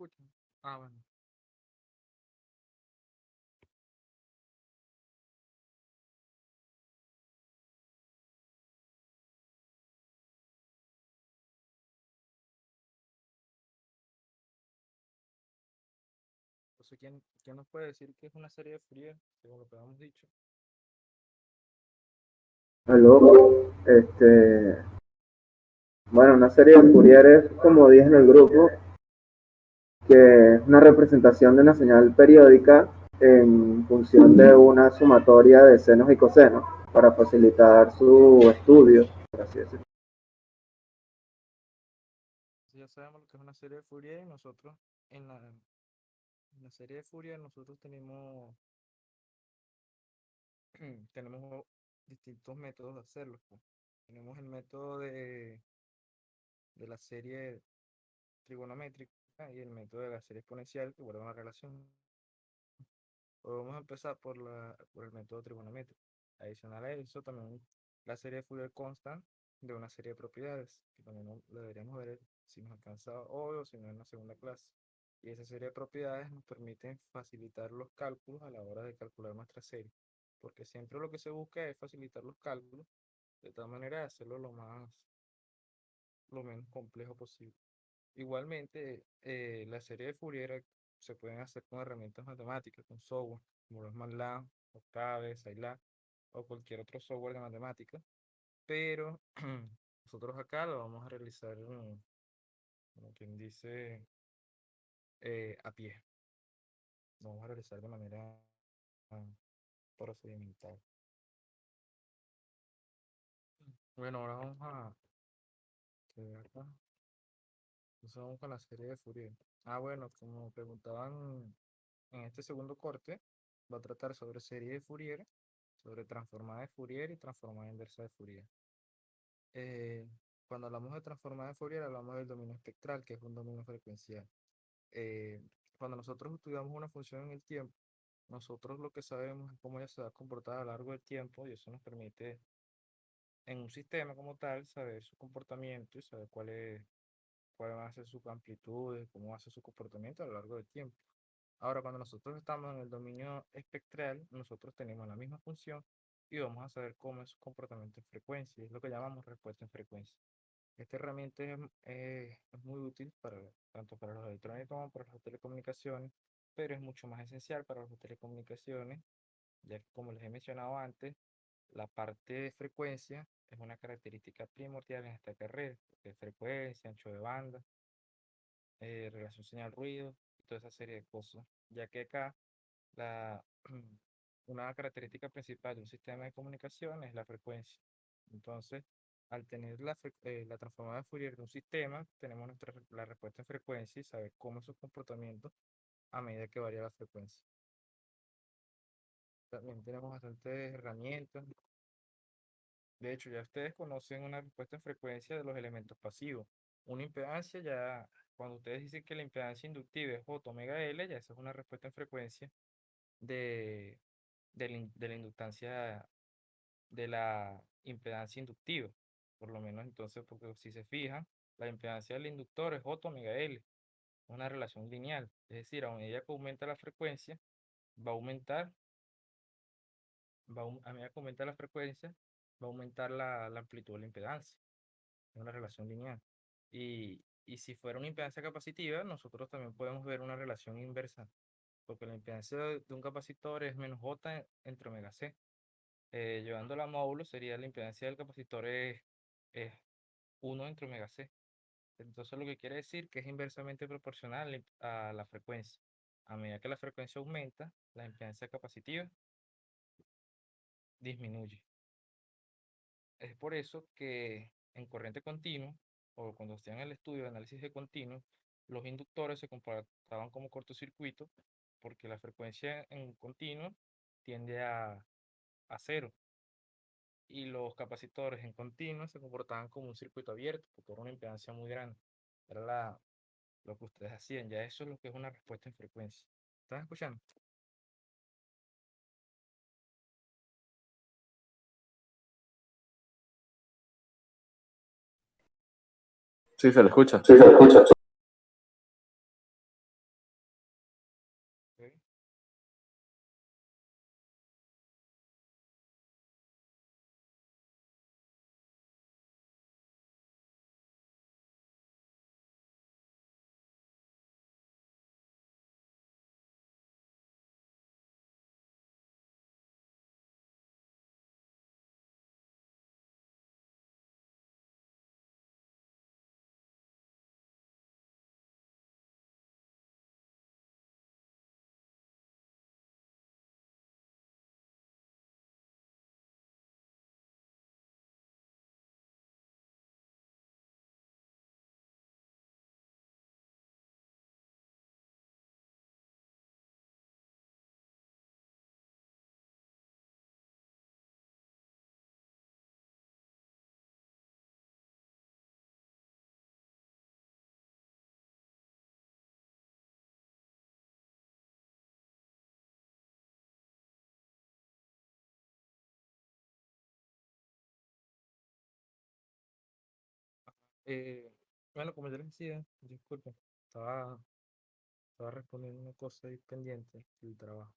escuchan? Ah, bueno. Entonces, ¿quién nos puede decir que es una serie de Fourier, según lo que habíamos dicho? Aló, bueno, una serie de Fourier es, como dije en el grupo, que es una representación de una señal periódica en función de una sumatoria de senos y cosenos para facilitar su estudio, por así decirlo. Entonces, ya sabemos lo que es una serie de Fourier y nosotros en la serie de Fourier nosotros tenemos distintos métodos de hacerlo, pues. Tenemos el método de la serie trigonométrica y el método de la serie exponencial que guarda una relación. Pues vamos a empezar por el método trigonométrico. Adicional a eso, también la serie de Fourier constant de una serie de propiedades, que también lo deberíamos ver si nos alcanza hoy o si no en la segunda clase. Y esa serie de propiedades nos permiten facilitar los cálculos a la hora de calcular nuestra serie, porque siempre lo que se busca es facilitar los cálculos, de tal manera de hacerlo lo menos complejo posible. Igualmente, la serie de Fourier se pueden hacer con herramientas matemáticas, con software, como los MATLAB, Octave, Scilab o cualquier otro software de matemáticas, pero nosotros acá lo vamos a realizar, como quien dice, a pie. Lo vamos a realizar de manera ah, procedimental. Bueno, ahora acá. Entonces vamos con la serie de Fourier. Ah, bueno, como preguntaban en este segundo corte, va a tratar sobre serie de Fourier, sobre transformada de Fourier y transformada inversa de Fourier. Eh, Cuando hablamos de transformada de Fourier, hablamos del dominio espectral, que es un dominio frecuencial. Eh, Cuando nosotros estudiamos una función en el tiempo, nosotros lo que sabemos es cómo ella se va a comportar a lo largo del tiempo y eso nos permite, en un sistema como tal, saber su comportamiento y saber cuál va a ser su amplitud, cómo va a ser su comportamiento a lo largo del tiempo. Ahora, cuando nosotros estamos en el dominio espectral, nosotros tenemos la misma función y vamos a saber cómo es su comportamiento en frecuencia. Es lo que llamamos respuesta en frecuencia. Esta herramienta es muy útil tanto para los electrónicos como para las telecomunicaciones, pero es mucho más esencial para las telecomunicaciones, ya que como les he mencionado antes, la parte de frecuencia es una característica primordial en esta carrera, de frecuencia, ancho de banda, relación señal-ruido y toda esa serie de cosas, ya que acá la, una característica principal de un sistema de comunicación es la frecuencia. Entonces, al tener la transformada de Fourier de un sistema, tenemos la respuesta en frecuencia y saber cómo es su comportamiento a medida que varía la frecuencia. También tenemos bastantes herramientas. De hecho, ya ustedes conocen una respuesta en frecuencia de los elementos pasivos. Una impedancia ya, cuando ustedes dicen que la impedancia inductiva es J omega L, ya esa es una respuesta en frecuencia de, de la inductancia, de la impedancia inductiva. Por lo menos entonces, porque si se fijan, la impedancia del inductor es J omega L, una relación lineal. Es decir, a medida que aumenta la frecuencia, va a aumentar, a medida que aumenta la frecuencia, va a aumentar la amplitud de la impedancia. Es una relación lineal. Y si fuera una impedancia capacitiva, nosotros también podemos ver una relación inversa, porque la impedancia de un capacitor es menos J entre omega C. Llevándola a módulo sería la impedancia del capacitor es 1 entre omega C. Entonces lo que quiere decir que es inversamente proporcional a la frecuencia. A medida que la frecuencia aumenta, la impedancia capacitiva disminuye. Es por eso que en corriente continua, o cuando estén en el estudio de análisis de continuo, los inductores se comportaban como cortocircuito porque la frecuencia en continuo tiende a cero y los capacitores en continuo se comportaban como un circuito abierto porque era una impedancia muy grande. Era lo que ustedes hacían. Ya eso es lo que es una respuesta en frecuencia. ¿Estás escuchando? Sí, se le escucha. Sí, se escucha. Eh, bueno, como yo les decía, disculpen, estaba, estaba respondiendo una cosa ahí pendiente del trabajo.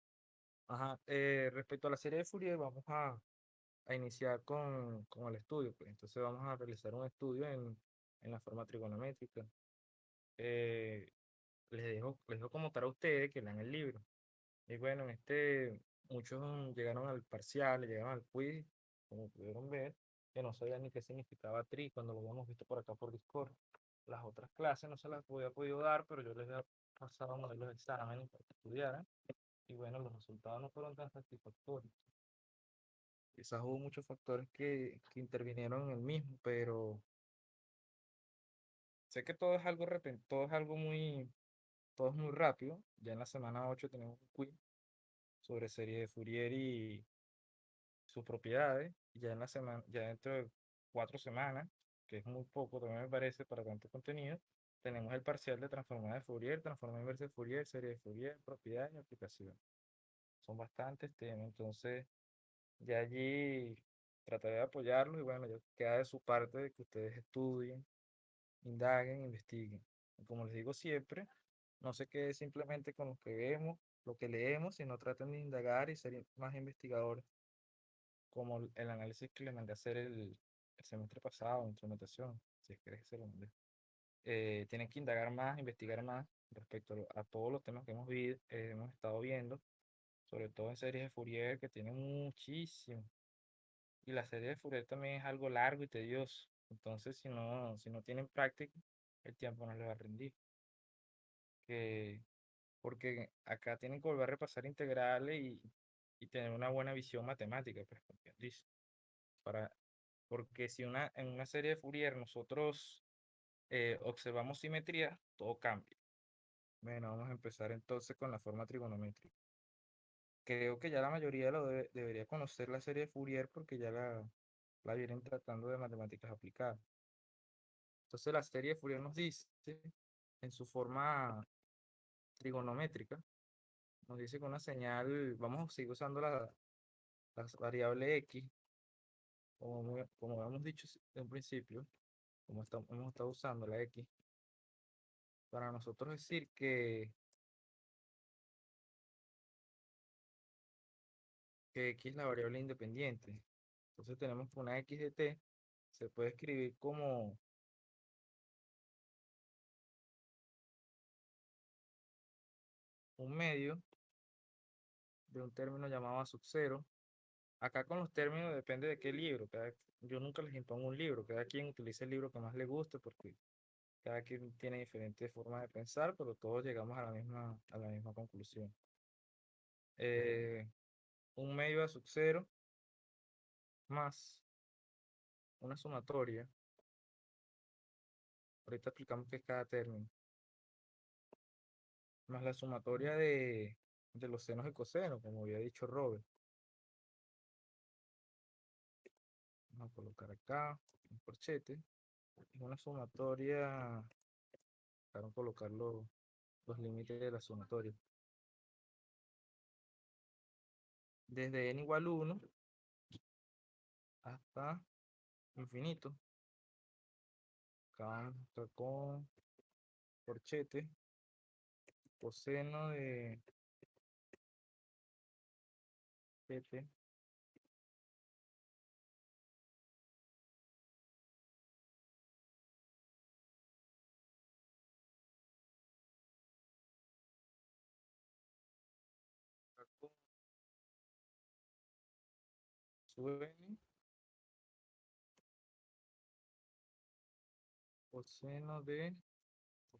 Ajá, respecto a la serie de Fourier, vamos a iniciar con el estudio, pues. Entonces vamos a realizar un estudio en la forma trigonométrica. Eh, les dejo como tarea a ustedes que lean el libro. Y bueno, muchos llegaron al parcial, llegaron al quiz, como pudieron ver, que no sabían ni qué significaba tri cuando lo habíamos visto por acá por Discord. Las otras clases no se las había podido dar, pero yo les había pasado modelos de examen para que estudiaran. Y bueno, los resultados no fueron tan satisfactorios. Quizás hubo muchos factores que intervinieron en el mismo, pero sé que todo es algo todo es algo todo es muy rápido. Ya en la semana 8 tenemos un quiz sobre serie de Fourier y sus propiedades. Y ya ya dentro de 4 semanas, que es muy poco, también me parece, para tanto contenido, tenemos el parcial de transformada de Fourier, transformada inversa de Fourier, serie de Fourier, propiedades y aplicación. Son bastantes temas, entonces ya allí trataré de apoyarlos y bueno, ya queda de su parte de que ustedes estudien, indaguen, investiguen. Y como les digo siempre, no se quede simplemente con lo que vemos, lo que leemos, sino traten de indagar y ser más investigadores, como el análisis que le mandé a hacer el semestre pasado en instrumentación, si es que se lo mandé. Tienen que indagar más, investigar más respecto a todos los temas que hemos estado viendo, sobre todo en series de Fourier, que tienen muchísimo. Y la serie de Fourier también es algo largo y tedioso. Entonces, si no tienen práctica, el tiempo no les va a rendir. Que, porque acá tienen que volver a repasar integrales y tener una buena visión matemática, pues, como quien dice. Para, porque si en una serie de Fourier nosotros observamos simetría, todo cambia. Bueno, vamos a empezar entonces con la forma trigonométrica. Creo que ya la mayoría debería conocer la serie de Fourier porque la vienen tratando de matemáticas aplicadas. Entonces la serie de Fourier nos dice, en su forma trigonométrica, nos dice que una señal, vamos a seguir usando las variables x, como hemos dicho en un principio, hemos estado usando la x, para nosotros decir que x es la variable independiente. Entonces tenemos que una x de t se puede escribir como un medio de un término llamado a sub cero. Acá con los términos depende de qué libro. Yo nunca les impongo un libro. Cada quien utiliza el libro que más le guste porque cada quien tiene diferentes formas de pensar, pero todos llegamos a la misma conclusión. Eh, un medio a sub cero más una sumatoria. Ahorita explicamos qué es cada término. Más la sumatoria de los senos y cosenos, como había dicho Robert. Vamos a colocar acá un corchete. Es una sumatoria, para colocar los límites de la sumatoria. Desde n igual 1 hasta infinito. Acá vamos a estar con corchete, coseno de pt, acá con sub n, coseno de,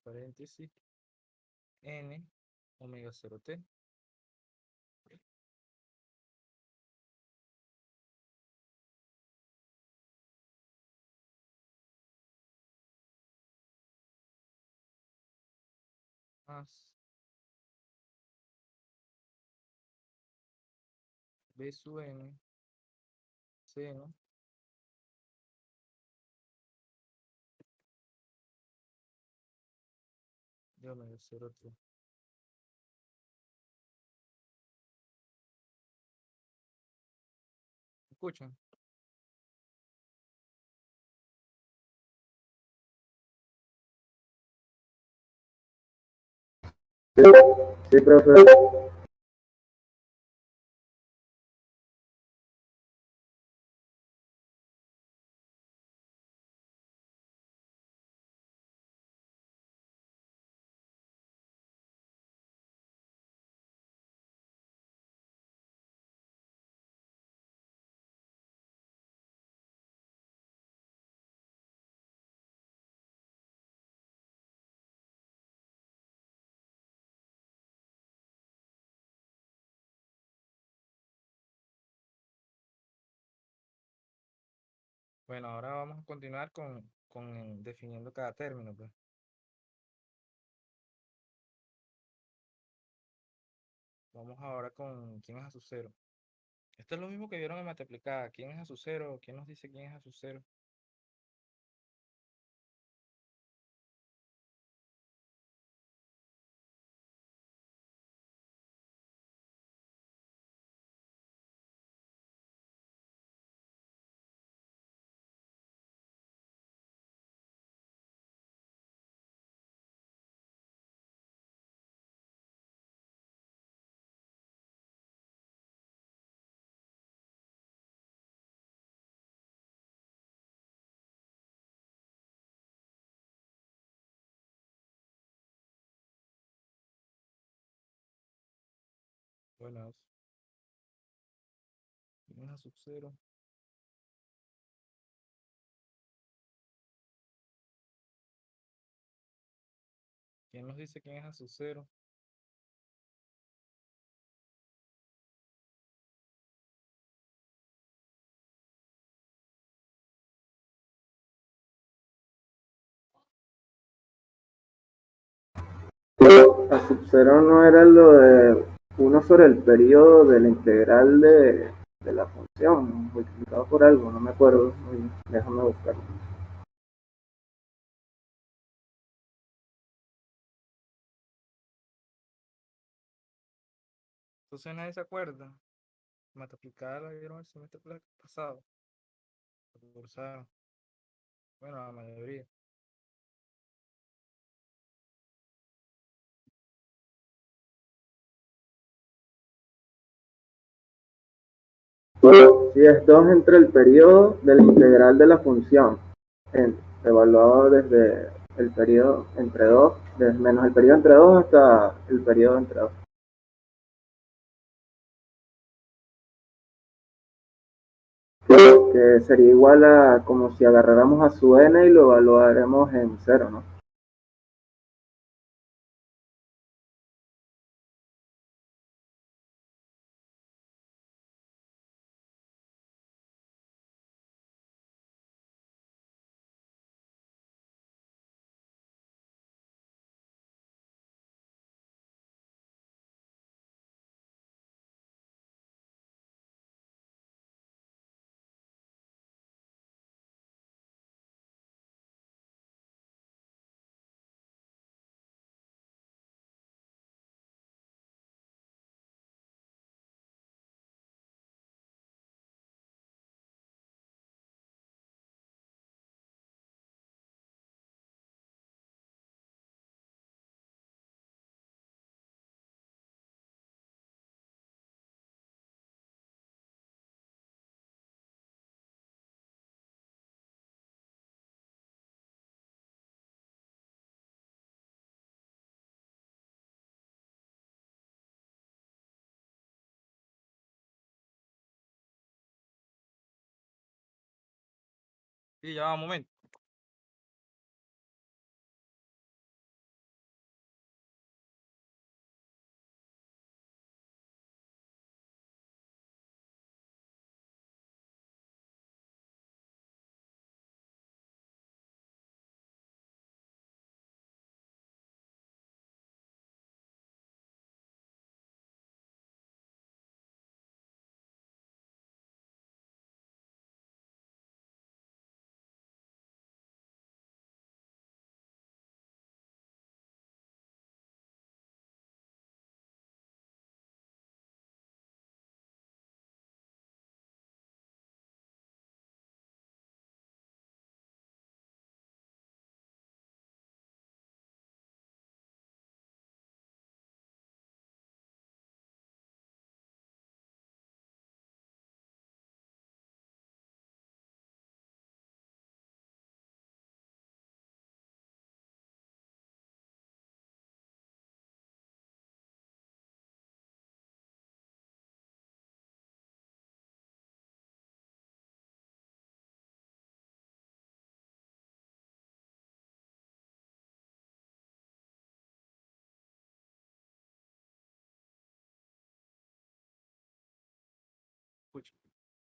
paréntesis, n, omega 0t, más b sub n, seno de omega 0t. ¿Escuchan? Sí, sí, profe. Bueno, ahora vamos a continuar con definiendo cada término, pues. Vamos ahora con quién es a su cero. Esto es lo mismo que vieron en multiplicada. ¿Quién es a su cero? ¿Quién nos dice quién es a su cero? Bueno, ¿quién es a su cero? ¿Quién nos dice quién es a su cero? A sub cero no era lo de uno sobre el periodo de la integral de la función, multiplicado por algo, no me acuerdo. Uy, déjame buscarlo. Entonces nadie se acuerda. Multiplicada la vieron el semestre pasado. La cursaron. Bueno, la mayoría. Si es 2 entre el periodo de la integral de la función, evaluado desde el periodo entre 2, menos el periodo entre 2 hasta el periodo entre 2. Que sería igual a como si agarráramos a su n y lo evaluaremos en cero, ¿no? Sí, ya va un momento. Pucha.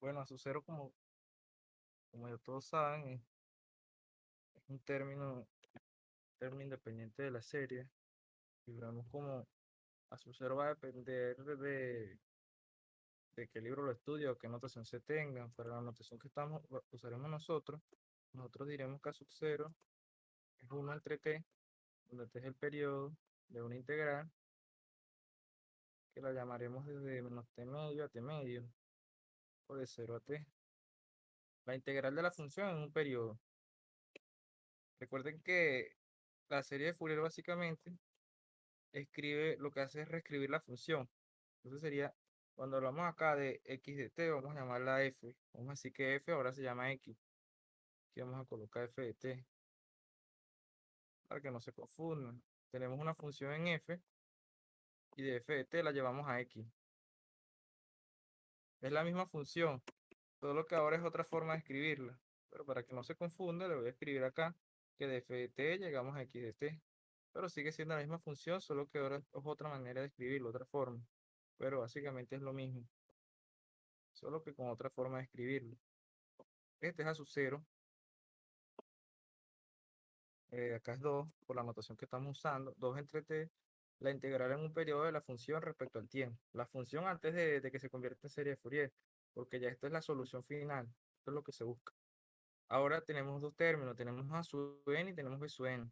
Bueno, a su cero, como ya todos saben, es un término independiente de la serie. Y vemos como a su cero va a depender de qué libro lo estudia o qué notación se tenga. Para la notación que usaremos nosotros diremos que a sub cero es 1 entre t, donde t es el periodo de una integral, que la llamaremos desde menos t medio a t medio, o de cero a t. La integral de la función es un periodo. Recuerden que la serie de Fourier básicamente lo que hace es reescribir la función. Entonces sería, cuando hablamos acá de x de t, vamos a llamarla f. Vamos a decir que f ahora se llama x. Aquí vamos a colocar f de t, para que no se confundan. Tenemos una función en f, y de f de t la llevamos a x. Es la misma función, solo que ahora es otra forma de escribirla. Pero para que no se confunda, le voy a escribir acá que de f de t llegamos a x de t. Pero sigue siendo la misma función, solo que ahora es otra manera de escribirlo, otra forma. Pero básicamente es lo mismo, solo que con otra forma de escribirlo. Este es a su cero, acá es 2 por la notación que estamos usando, 2 entre t, la integral en un periodo de la función respecto al tiempo. La función antes de que se convierta en serie de Fourier, porque ya esta es la solución final, esto es lo que se busca. Ahora tenemos dos términos, tenemos a sub n y tenemos b sub n.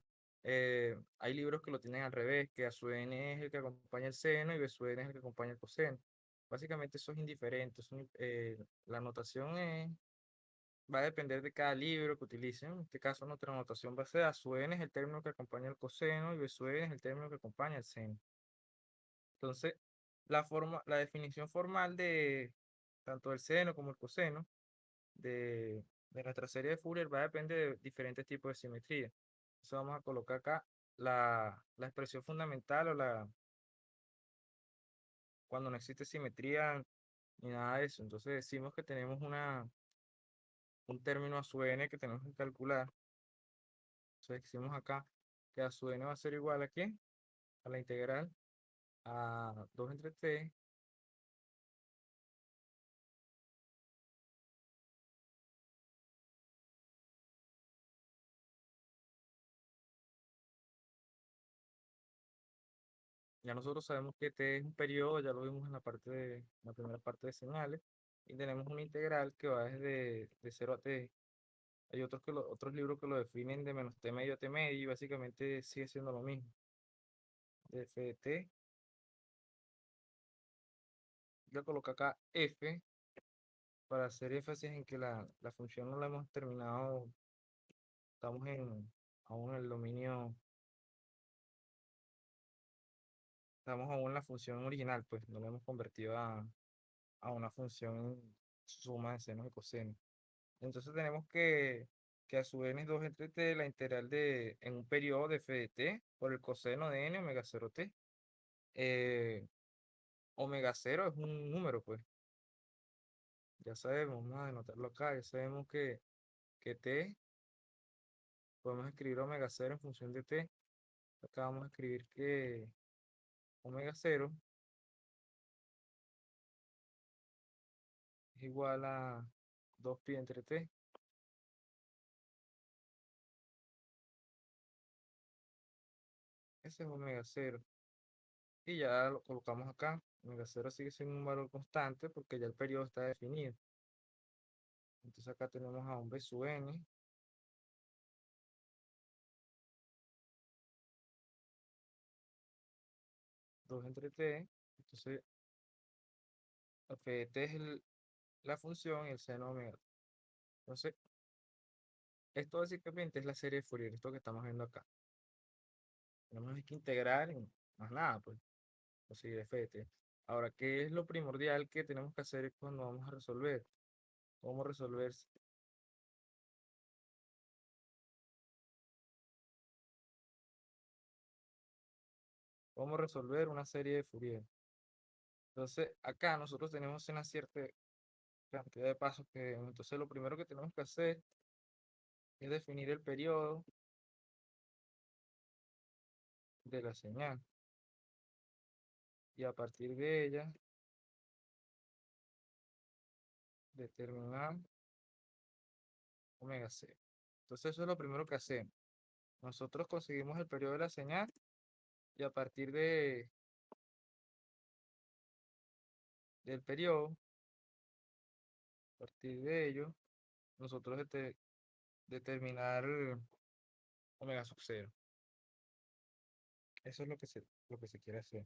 Hay libros que lo tienen al revés, que a sub n es el que acompaña el seno y b sub n es el que acompaña el coseno. Básicamente eso es indiferente, la notación va a depender de cada libro que utilicen. En este caso nuestra notación va a ser a sub n es el término que acompaña el coseno y b sub n es el término que acompaña el seno. Entonces, la definición formal de tanto el seno como el coseno de nuestra serie de Fourier va a depender de diferentes tipos de simetría. Entonces vamos a colocar acá la expresión fundamental, cuando no existe simetría ni nada de eso. Entonces decimos que tenemos un término a sub n que tenemos que calcular. Entonces decimos acá que a sub n va a ser igual a ¿qué? A la integral a 2 entre t Ya nosotros sabemos que t es un periodo, ya lo vimos en la primera parte de señales, y tenemos una integral que va desde de 0 a t. Hay otros libros que lo definen de menos t medio a t medio, y básicamente sigue siendo lo mismo. De f de t, yo coloco acá f para hacer énfasis en que la función no la hemos terminado, estamos aún en el dominio, estamos aún en la función original, pues no la hemos convertido a una función suma de senos y cosenos. Entonces tenemos que a su n es 2 entre t, la integral en un periodo de f de t por el coseno de n omega 0 t. Omega 0 es un número, pues. Ya sabemos, vamos a denotarlo acá. Ya sabemos que t, podemos escribir omega 0 en función de t. Acá vamos a escribir que omega 0 es igual a 2pi entre t. Ese es omega 0. Y ya lo colocamos acá. Omega 0 sigue siendo un valor constante porque ya el periodo está definido. Entonces acá tenemos a un b sub n, 2 entre t. Entonces, f de t es la función y el seno omega. Entonces, esto básicamente es la serie de Fourier, esto que estamos viendo acá. Tenemos que integrar en más nada, pues, conseguir f de t. Ahora, ¿qué es lo primordial que tenemos que hacer cuando vamos a resolver? ¿Cómo resolver? ¿Cómo resolver una serie de Fourier? Entonces, acá nosotros tenemos una cierta cantidad de pasos que, entonces lo primero que tenemos que hacer es definir el periodo de la señal, y a partir de ella determinar omega c. Entonces eso es lo primero que hacemos. Nosotros conseguimos el periodo de la señal y a partir del periodo, a partir de ello, nosotros determinar omega sub cero. Eso es lo que se quiere hacer.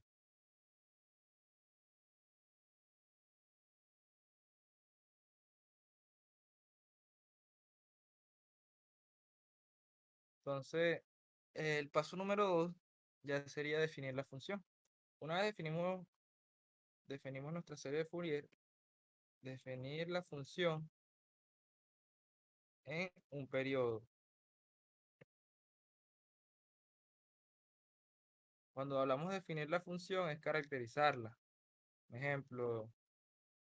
Entonces, el paso número 2 ya sería definir la función. Una vez definimos nuestra serie de Fourier, definir la función en un periodo. Cuando hablamos de definir la función es caracterizarla. Por ejemplo,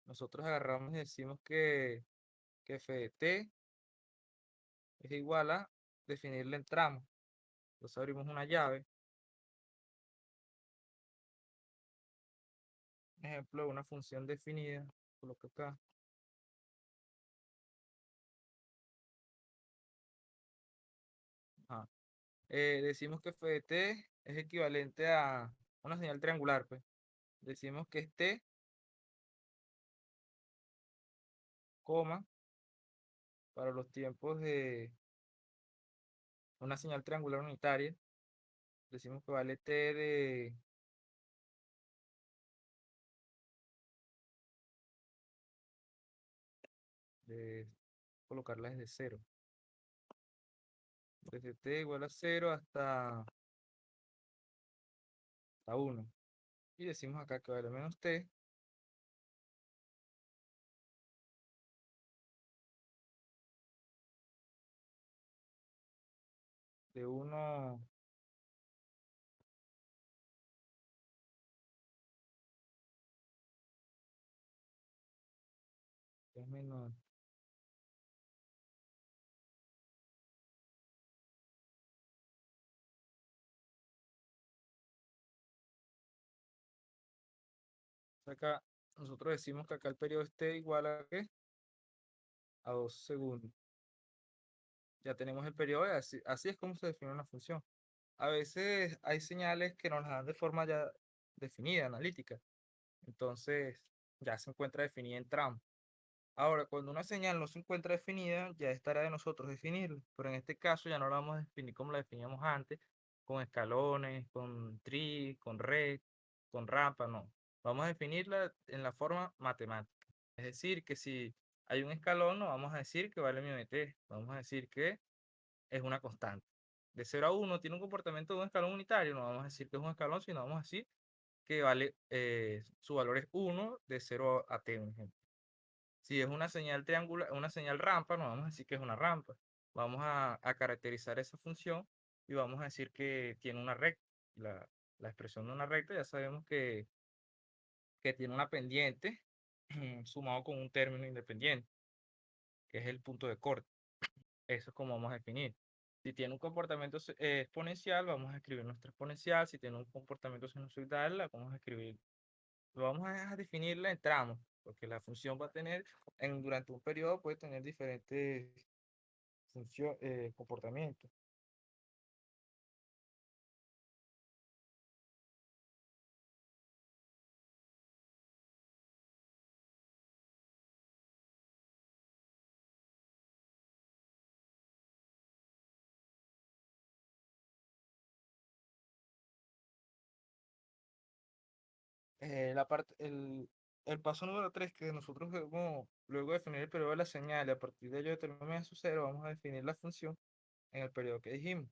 nosotros agarramos y decimos que f de t es igual a definirla en tramos. Entonces abrimos una llave. Ejemplo, una función definida. Coloco acá. Ajá. Decimos que f de t es equivalente a una señal triangular, pues. Decimos que es t, coma, para los tiempos de una señal triangular unitaria. Decimos que vale t de colocarla desde cero. Desde t igual a 0 hasta 1. Y decimos acá que vale menos t de 1 es menor. Acá nosotros decimos que acá el periodo esté igual a ¿qué? A 2 segundos. Ya tenemos el periodo y así es como se define una función. A veces hay señales que nos las dan de forma ya definida, analítica. Entonces ya se encuentra definida en tramos. Ahora, cuando una señal no se encuentra definida, ya es tarea de nosotros definirla. Pero en este caso ya no la vamos a definir como la definíamos antes, con escalones, con tri, con red, con rampa, no. Vamos a definirla en la forma matemática. Es decir, que si hay un escalón, no vamos a decir que vale μt, vamos a decir que es una constante. De 0 a 1 tiene un comportamiento de un escalón unitario, no vamos a decir que es un escalón, sino vamos a decir que vale, su valor es 1 de 0 a t, un ejemplo. Si es una señal triangular, una señal rampa, no vamos a decir que es una rampa. Vamos a caracterizar esa función y vamos a decir que tiene una recta. La expresión de una recta ya sabemos que tiene una pendiente sumado con un término independiente, que es el punto de corte. Eso es como vamos a definir. Si tiene un comportamiento exponencial, vamos a escribir nuestra exponencial. Si tiene un comportamiento sinusoidal, la vamos a escribir. Vamos a definirla en tramos, porque la función va a tener, durante un periodo puede tener diferentes comportamientos. El paso número 3 que nosotros debemos, luego de definir el periodo de la señal y a partir de ello determinar su cero, vamos a definir la función en el periodo que dijimos,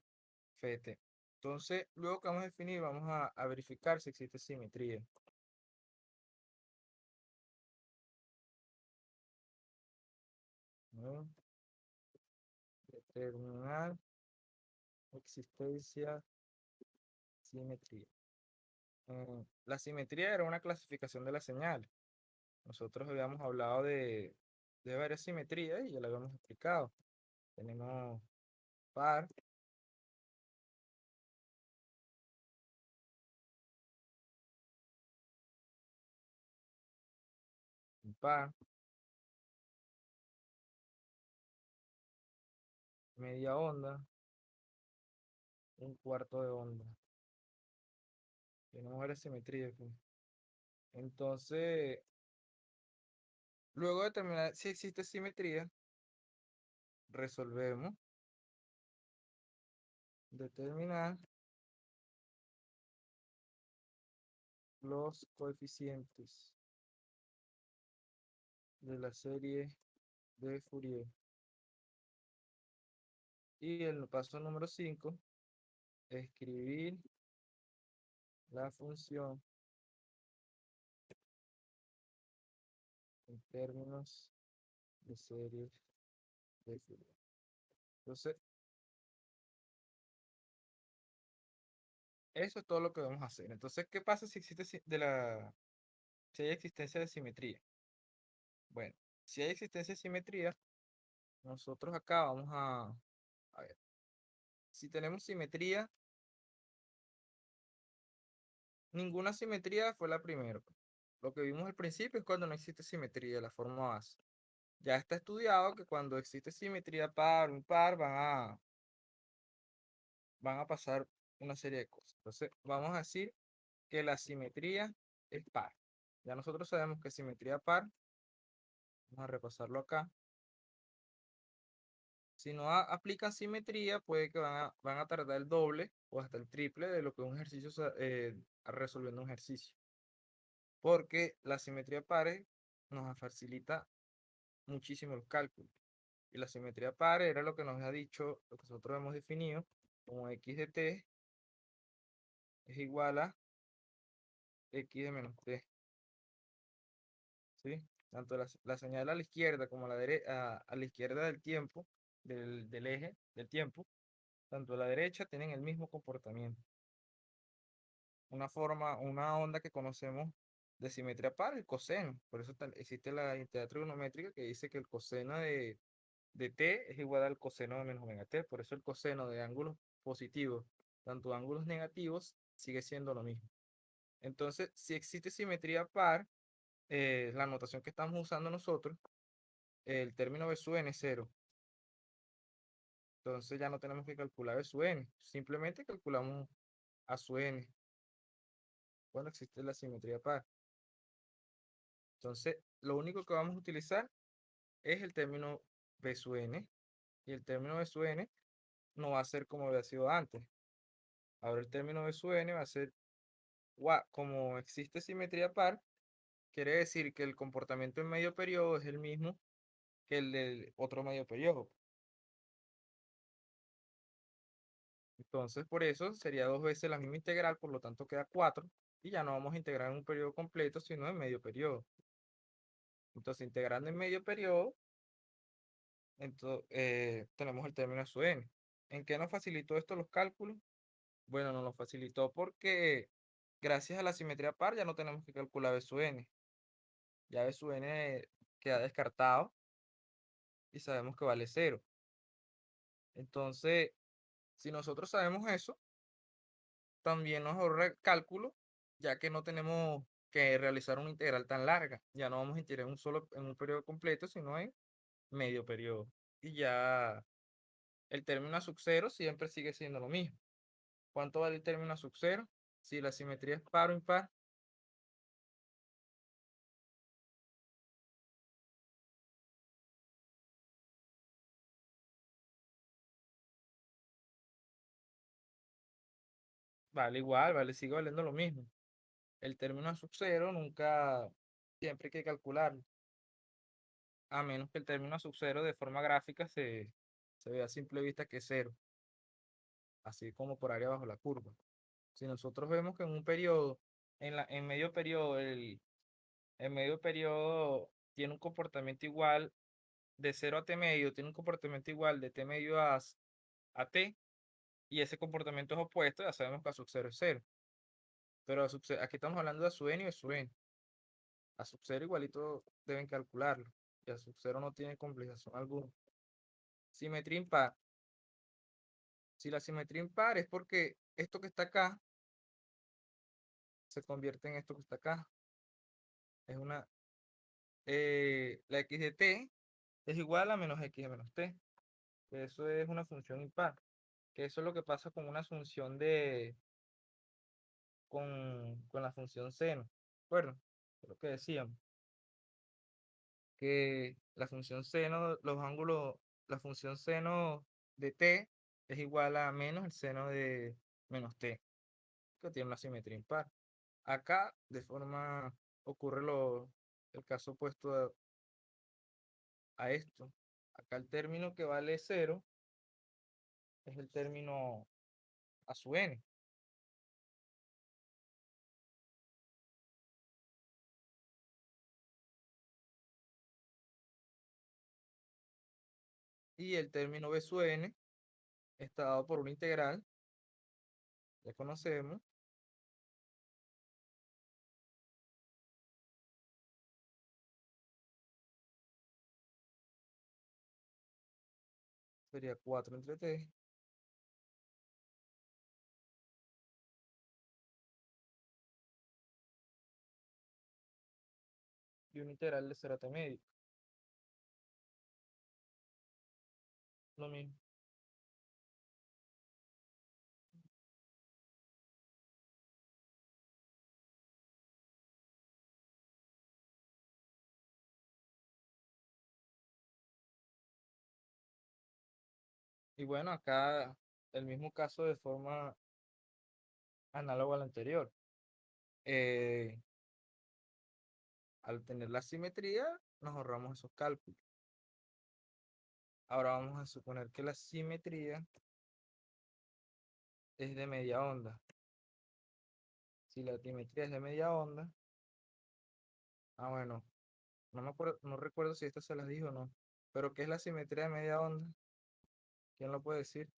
ft. Entonces, luego que vamos a definir, vamos a verificar si existe simetría. ¿No? Determinar existencia simetría. La simetría era una clasificación de la señal. Nosotros habíamos hablado de varias simetrías y ya lo habíamos explicado. Tenemos par, impar, media onda, un cuarto de onda. Tenemos la simetría aquí. Entonces, luego de determinar si existe simetría, resolvemos determinar los coeficientes de la serie de Fourier. Y el paso número 5, escribir la función en términos de series de Fourier. Entonces, eso es todo lo que vamos a hacer. Entonces, ¿qué pasa si existe si hay existencia de simetría? Bueno, si hay existencia de simetría, nosotros acá vamos a ver, si tenemos simetría, ninguna simetría fue la primera. Lo que vimos al principio es cuando no existe simetría de la forma base. Ya está estudiado que cuando existe simetría par, impar, van a pasar una serie de cosas. Entonces, vamos a decir que la simetría es par. Ya nosotros sabemos que simetría par, vamos a repasarlo acá. Si no aplican simetría, puede que van a tardar el doble o hasta el triple de lo que un ejercicio resolviendo un ejercicio. Porque la simetría pares nos facilita muchísimo los cálculos. Y la simetría pares era lo que nos ha dicho, lo que nosotros hemos definido como x de t es igual a x de menos t. ¿Sí? Tanto la señal a la izquierda como a la izquierda del tiempo, del eje del tiempo, tanto a la derecha tienen el mismo comportamiento. Una onda que conocemos de simetría par, el coseno. Por eso existe la identidad trigonométrica que dice que el coseno de t es igual al coseno de menos omega t. Por eso el coseno de ángulos positivos, tanto ángulos negativos, sigue siendo lo mismo. Entonces, si existe simetría par, la notación que estamos usando nosotros, el término B sub n es cero. Entonces ya no tenemos que calcular B sub n, simplemente calculamos A sub n cuando existe la simetría par. Entonces, lo único que vamos a utilizar es el término B sub n, y el término B sub n no va a ser como había sido antes. Ahora el término B sub n va a ser, como existe simetría par, quiere decir que el comportamiento en medio periodo es el mismo que el del otro medio periodo. Entonces, por eso sería dos veces la misma integral, por lo tanto queda 4, y ya no vamos a integrar en un periodo completo, sino en medio periodo. Entonces, integrando en medio periodo, tenemos el término sub n. ¿En qué nos facilitó esto los cálculos? Bueno, nos lo facilitó porque gracias a la simetría par ya no tenemos que calcular B sub n. Ya B sub n queda descartado y sabemos que vale 0. Entonces, si nosotros sabemos eso, también nos ahorra el cálculo, ya que no tenemos que realizar una integral tan larga. Ya no vamos a integrar en un periodo completo, sino en medio periodo. Y ya el término a sub 0 siempre sigue siendo lo mismo. ¿Cuánto vale el término a sub 0? Si la simetría es par o impar. Vale igual, sigue valiendo lo mismo. El término a sub 0 nunca, siempre hay que calcularlo. A menos que el término a sub 0 de forma gráfica se vea a simple vista que es 0. Así como por área bajo la curva. Si nosotros vemos que en un periodo, en medio periodo, el medio periodo tiene un comportamiento igual de 0 a t medio, tiene un comportamiento igual de t medio a t, y ese comportamiento es opuesto, ya sabemos que a sub 0 es 0. Pero aquí estamos hablando de a sub n y de sub n. A sub 0 igualito deben calcularlo, y a sub 0 no tiene complicación alguna. Simetría impar. Si la simetría impar es porque esto que está acá se convierte en esto que está acá. Es la x de t es igual a menos x de menos t. que eso es una función impar, que eso es lo que pasa con una función de, con la función seno. Bueno, es lo que decíamos, que la función seno, los ángulos, la función seno de t es igual a menos el seno de menos t, que tiene una simetría impar. Acá, de forma, ocurre el caso opuesto a esto. Acá el término que vale cero es el término a su n. Y el término b sub n está dado por una integral, ya conocemos, sería 4 entre t, y una integral de 0 a t medio, lo mismo. Y bueno, acá el mismo caso de forma análoga al anterior. Eh, Al tener la simetría, nos ahorramos esos cálculos. Ahora vamos a suponer que la simetría es de media onda. Si la simetría es de media onda, bueno, no me acuerdo, no recuerdo si esta se las dijo o no. Pero ¿qué es la simetría de media onda? ¿Quién lo puede decir?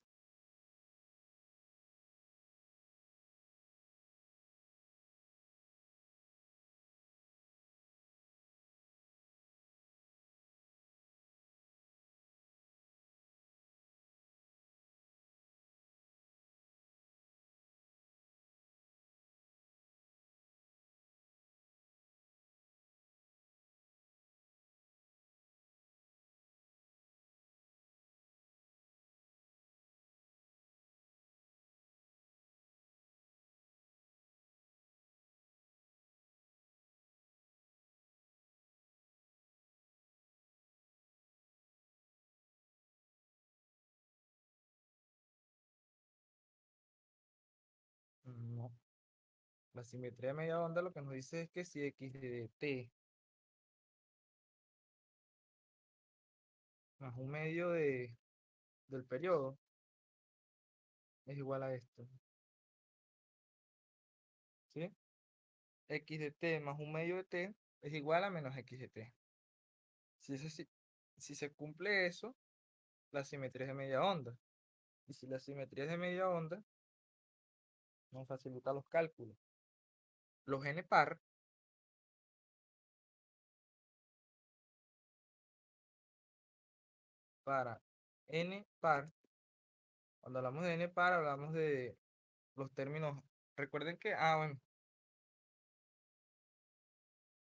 No. La simetría de media onda lo que nos dice es que si x de t más un medio del periodo es igual a esto, ¿sí? X de t más un medio de t es igual a menos x de t. Si se cumple eso, la simetría es de media onda. Y si la simetría es de media onda, nos facilita los cálculos. Los n par para n par, cuando hablamos de n par, hablamos de los términos. Recuerden que, bueno,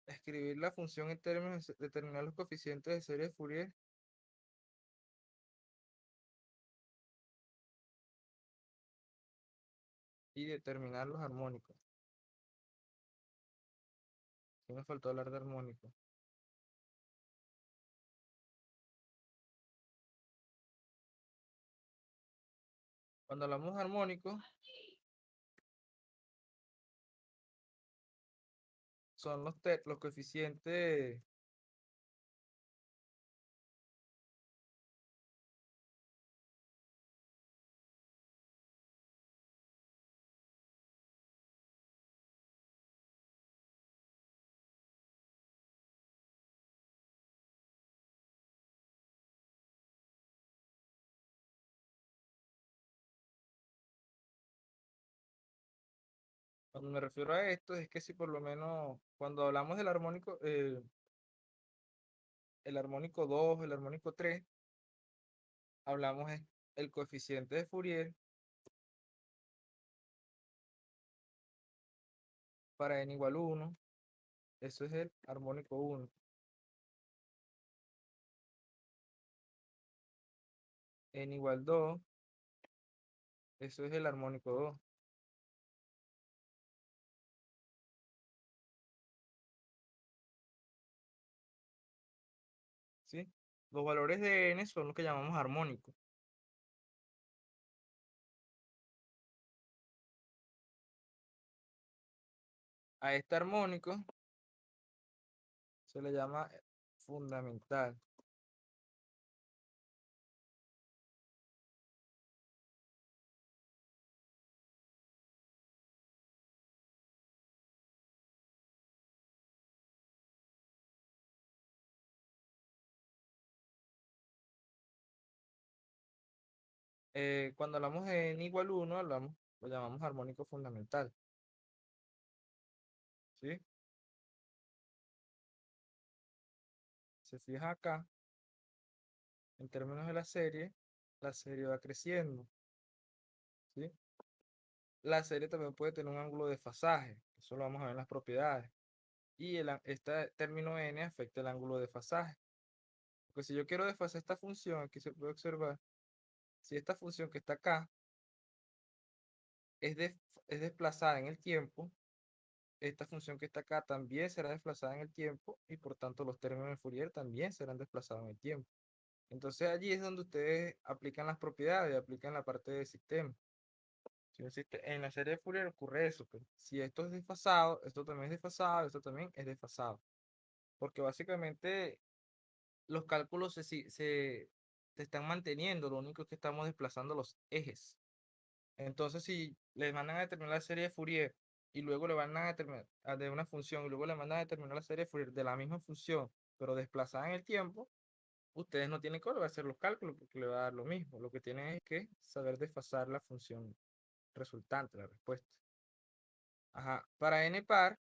escribir la función en términos, determinar los coeficientes de serie de Fourier y determinar los armónicos. Sí me faltó hablar de armónicos. Cuando hablamos de armónicos, son los coeficientes Cuando me refiero a esto, es que si por lo menos cuando hablamos del armónico, el armónico 2, el armónico 3, hablamos el coeficiente de Fourier para n igual 1, eso es el armónico 1. n igual 2, eso es el armónico 2. ¿Sí? Los valores de n son los que llamamos armónicos. A este armónico se le llama fundamental. Cuando hablamos de n igual 1, lo llamamos armónico fundamental. ¿Sí? Se fija acá, en términos de la serie va creciendo. ¿Sí? La serie también puede tener un ángulo de desfasaje. Eso lo vamos a ver en las propiedades. Y este término n afecta el ángulo de desfasaje. Porque si yo quiero desfasar esta función, aquí se puede observar, si esta función que está acá es, es desplazada en el tiempo, esta función que está acá también será desplazada en el tiempo y por tanto los términos de Fourier también serán desplazados en el tiempo. Entonces allí es donde ustedes aplican las propiedades, aplican la parte del sistema. Si en la serie de Fourier ocurre eso, pues. Si esto es desfasado, esto también es desfasado, esto también es desfasado. Porque básicamente los cálculos se están manteniendo, lo único es que estamos desplazando los ejes. Entonces, si les mandan a determinar la serie de Fourier y luego le van a determinar de una función y luego le mandan a determinar la serie de Fourier de la misma función, pero desplazada en el tiempo, ustedes no tienen que volver a hacer los cálculos porque le va a dar lo mismo. Lo que tienen es que saber desfasar la función resultante, la respuesta. Ajá. Para n par,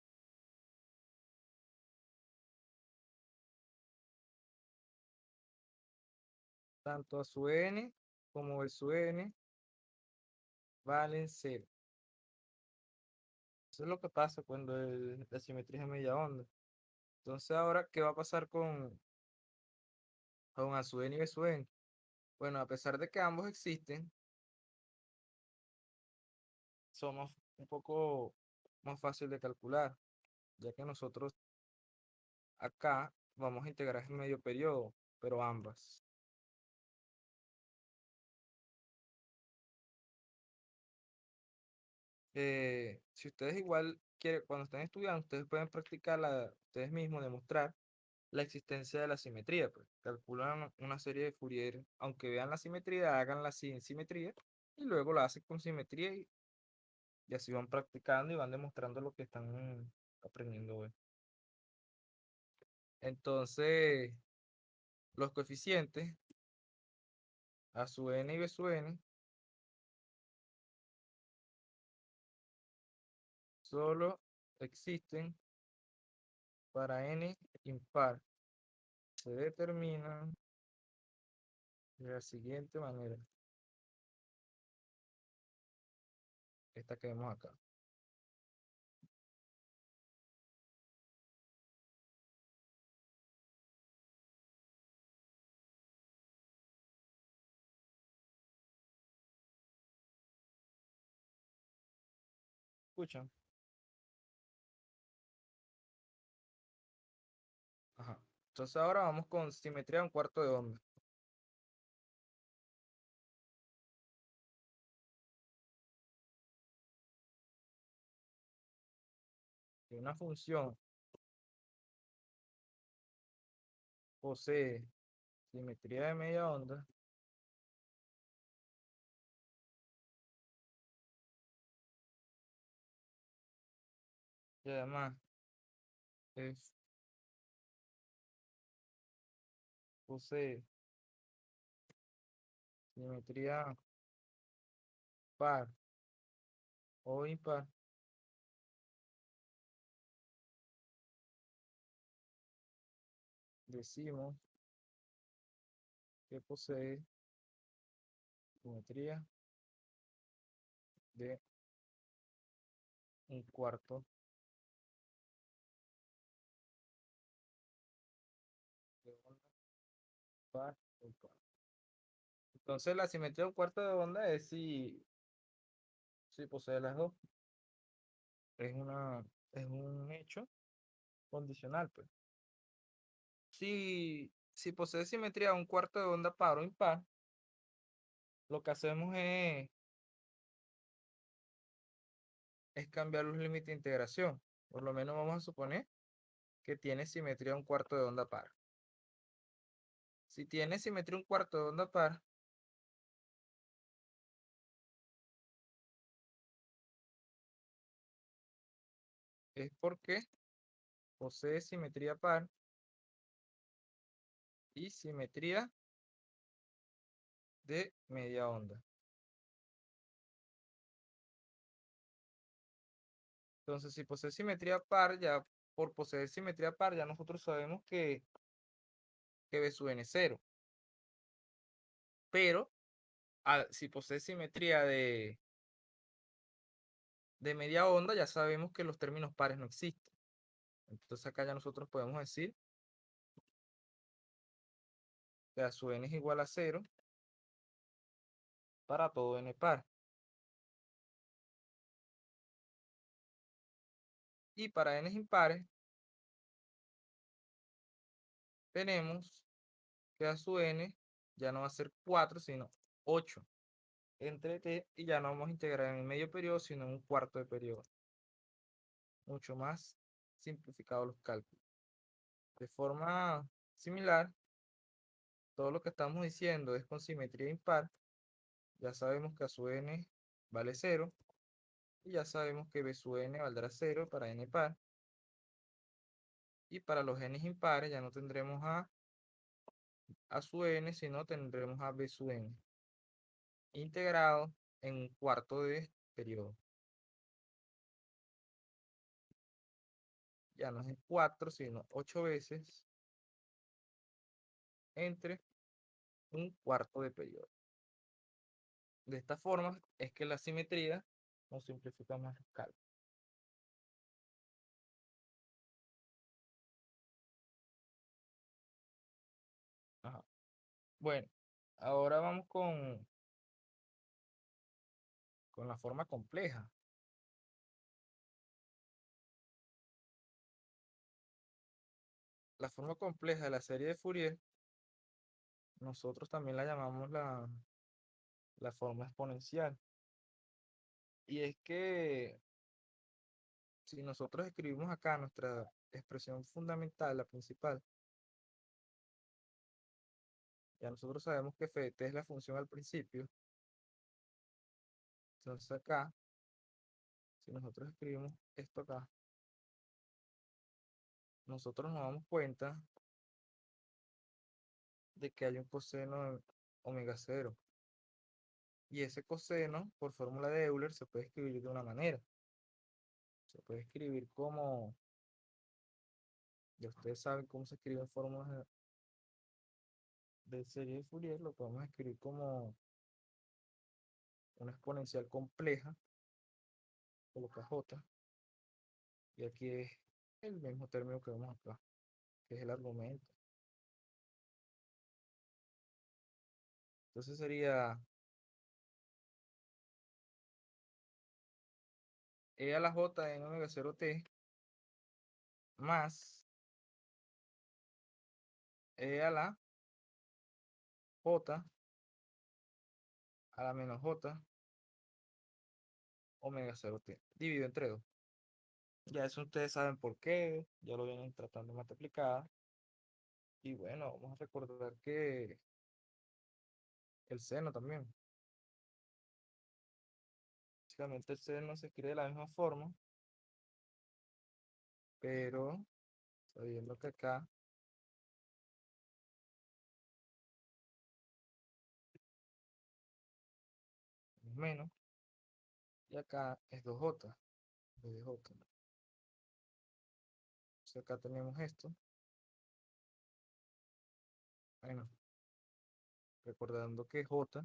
tanto a su n como el su n valen 0. Eso es lo que pasa cuando la simetría es media onda. Entonces, ahora, ¿qué va a pasar con a su n y b su n? Bueno, a pesar de que ambos existen, somos un poco más fácil de calcular, ya que nosotros acá vamos a integrar en medio periodo, pero ambas. Si ustedes igual quieren, cuando estén estudiando, ustedes pueden practicar ustedes mismos, demostrar la existencia de la simetría, pues. Calculan una serie de Fourier, aunque vean la simetría, háganla sin simetría, y luego la hacen con simetría y así van practicando y van demostrando lo que están aprendiendo hoy. Entonces, los coeficientes a su n y b su n solo existen para n impar. Se determinan de la siguiente manera. Esta que vemos acá. ¿Escuchan? Ajá. Entonces ahora vamos con simetría a un cuarto de onda. Que una función posee simetría de media onda, y además es, posee simetría par o impar, decimos que posee simetría de un cuarto de onda par o impar. Entonces la simetría de un cuarto de onda es si posee las dos. Es es un hecho condicional, pues. Si posee simetría un cuarto de onda par o impar, lo que hacemos es cambiar los límites de integración. Por lo menos vamos a suponer que tiene simetría un cuarto de onda par. Si tiene simetría un cuarto de onda par, es porque posee simetría par y simetría de media onda. Entonces, si posee simetría par, ya por poseer simetría par, ya nosotros sabemos que B sub n es cero. Pero si posee simetría de media onda, ya sabemos que los términos pares no existen. Entonces acá ya nosotros podemos decir que A sub n es igual a cero para todo n par. Y para n impares, tenemos que A sub n ya no va a ser 4, sino 8 entre t, y ya no vamos a integrar en el medio periodo, sino en un cuarto de periodo. Mucho más simplificado los cálculos. De forma similar, todo lo que estamos diciendo es con simetría impar. Ya sabemos que A sub n vale 0. Y ya sabemos que B sub n valdrá 0 para n par. Y para los n impares ya no tendremos A sub n, sino tendremos a B sub n. Integrado en un cuarto de periodo. Ya no es 4, sino 8 veces entre un cuarto de periodo. De esta forma es que la simetría nos simplifica más los cálculos. Ajá. Bueno, ahora vamos con la forma compleja. La forma compleja de la serie de Fourier, nosotros también la llamamos la forma exponencial. Y es que si nosotros escribimos acá nuestra expresión fundamental, la principal, ya nosotros sabemos que f de t es la función al principio. Entonces acá, si nosotros escribimos esto acá, nosotros nos damos cuenta de que hay un coseno de omega 0. Y ese coseno, por fórmula de Euler, se puede escribir de una manera. Se puede escribir como, ya ustedes saben cómo se escriben fórmulas de serie de Fourier, lo podemos escribir como una exponencial compleja, coloca j, y aquí es el mismo término que vemos acá, que es el argumento. Entonces sería e a la j en omega 0t más e a la j a la menos j omega 0t dividido entre 2. Ya eso ustedes saben por qué, ya lo vienen tratando más aplicada. Y bueno, vamos a recordar que el seno también. Básicamente el seno se escribe de la misma forma, pero sabiendo que acá es menos y acá es 2j, en vez de j. Entonces acá tenemos esto. Bueno, recordando que j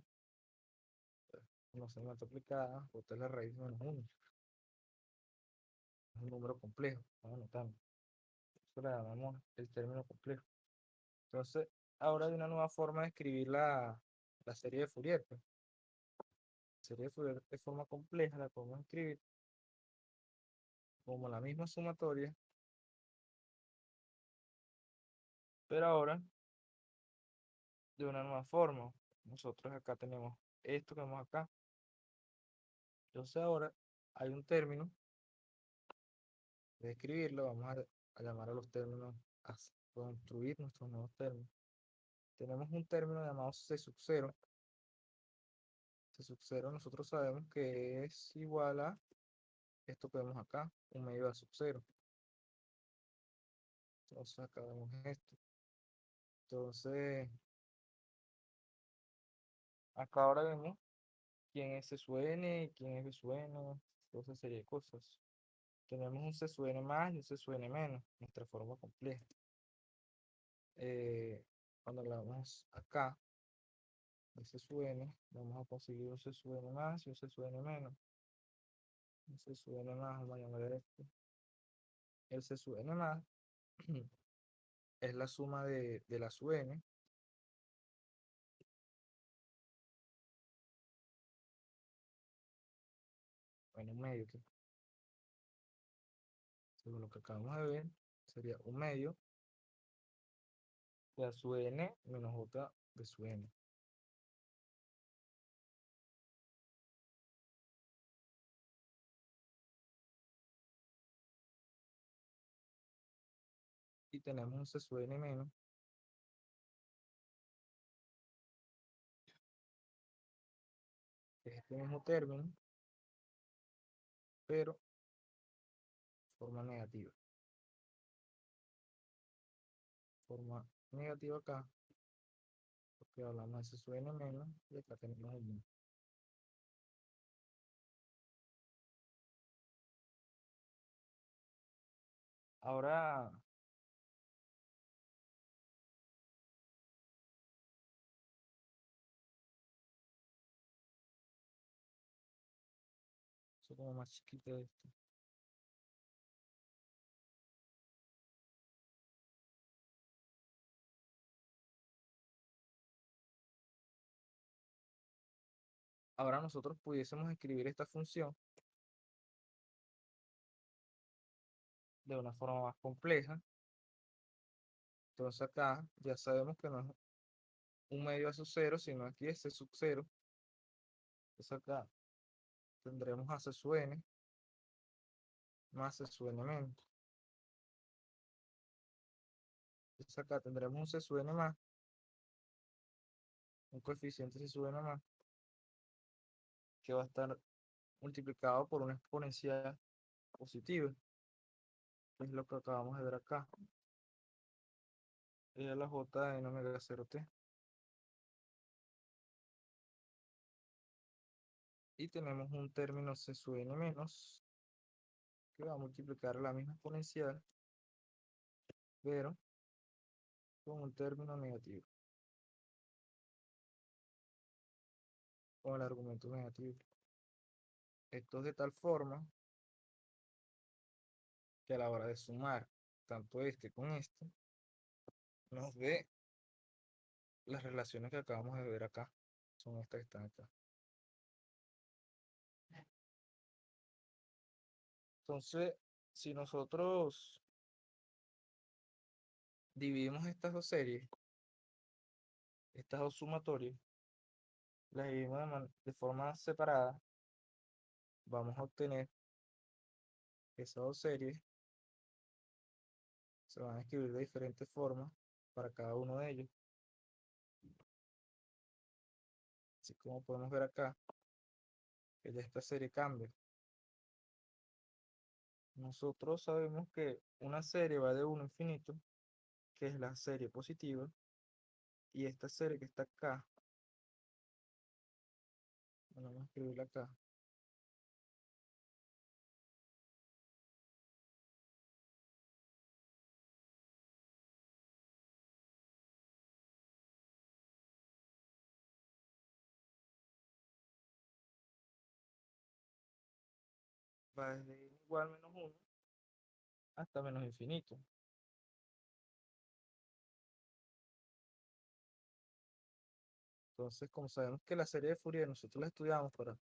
no se multiplicada, j es la raíz de menos 1. Es un número complejo, vamos anotando. Eso le llamamos el término complejo. Entonces, ahora hay una nueva forma de escribir la serie de Fourier, pues. La serie de Fourier de forma compleja la podemos escribir como la misma sumatoria, pero ahora de una nueva forma. Nosotros acá tenemos esto que vemos acá. Entonces ahora hay un término de escribirlo, vamos a llamar a los términos, a construir nuestros nuevos términos. Tenemos un término llamado C sub 0. C sub 0 nosotros sabemos que es igual a esto que vemos acá, un medio de A sub 0. Entonces acá vemos esto. Entonces, acá ahora vemos quién es C sub n y quién es B sub n, toda esa serie de cosas. Tenemos un C sub n más y un C sub n menos, nuestra forma compleja. Cuando la vamos acá, de C sub n, vamos a conseguir un C sub n más y un C sub n menos. Un C sub n más, vamos a llamar a esto. El C sub n más es la suma de la sub n en un medio, que según lo que acabamos de ver, sería un medio de A sub n menos j de sub n. Y tenemos un C sub n menos, que es este mismo término, pero de forma negativa. Forma negativa acá, porque hablamos de C sub n menos, y acá tenemos el mismo. Ahora, eso como más chiquito de esto. Ahora nosotros pudiésemos escribir esta función de una forma más compleja. Entonces acá ya sabemos que no es un medio a sub 0, sino aquí es C sub 0. Entonces acá tendremos a C sub n más C sub n menos. Entonces acá tendremos un C sub n más, un coeficiente C sub n más, que va a estar multiplicado por una exponencial positiva, que es lo que acabamos de ver acá. Es la j de n omega 0t. Y tenemos un término C sub n menos, que va a multiplicar la misma exponencial, pero con un término negativo, con el argumento negativo. Esto es de tal forma que a la hora de sumar tanto este con este, nos dé las relaciones que acabamos de ver acá. Son estas que están acá. Entonces, si nosotros dividimos estas dos series, estas dos sumatorias, las dividimos de forma separada, vamos a obtener esas dos series. Se van a escribir de diferentes formas para cada uno de ellos. Así como podemos ver acá, que ya esta serie cambia. Nosotros sabemos que una serie va de 1 a infinito, que es la serie positiva, y esta serie que está acá, bueno, vamos a escribirla acá, va desde igual menos 1 hasta menos infinito. Entonces, como sabemos que la serie de Fourier nosotros la estudiamos para,